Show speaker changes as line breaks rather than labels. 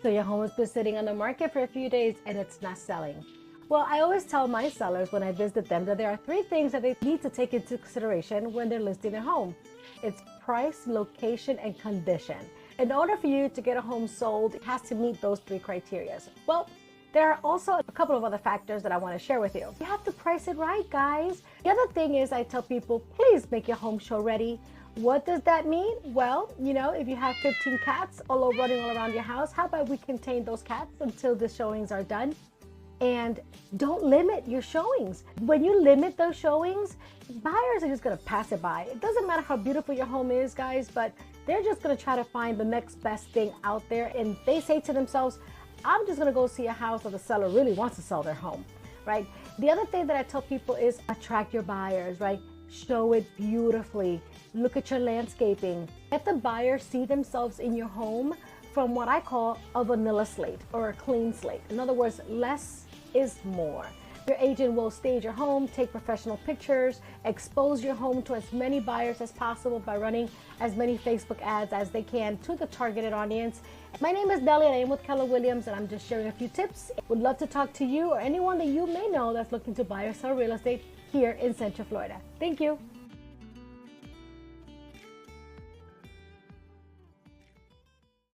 So your home has been sitting on the market for a few days and it's not selling. Well, I always tell my sellers when I visit them that there are three things that they need to take into consideration when they're listing their home. It's price, location, and condition. In order for you to get a home sold, it has to meet those three criteria. Well, there are also a couple of other factors that I want to share with you. You have to price it right, guys. The other thing is I tell people, please make your home show ready. What does that mean? Well, if you have 15 cats running all around your house, how about we contain those cats until the showings are done? And don't limit your showings. When you limit those showings, buyers are just gonna pass it by. It doesn't matter how beautiful your home is, guys, but they're just gonna try to find the next best thing out there. And they say to themselves, I'm just gonna go see a house where the seller really wants to sell their home, right? The other thing that I tell people is attract your buyers, right? Show it beautifully. Look at your landscaping. Let the buyer see themselves in your home from what I call a vanilla slate or a clean slate. In other words, less is more. Your agent will stage your home, take professional pictures, expose your home to as many buyers as possible by running as many Facebook ads as they can to the targeted audience. My name is Nelly and I am with Keller Williams and I'm just sharing a few tips. Would love to talk to you or anyone that you may know that's looking to buy or sell real estate here in Central Florida. Thank you.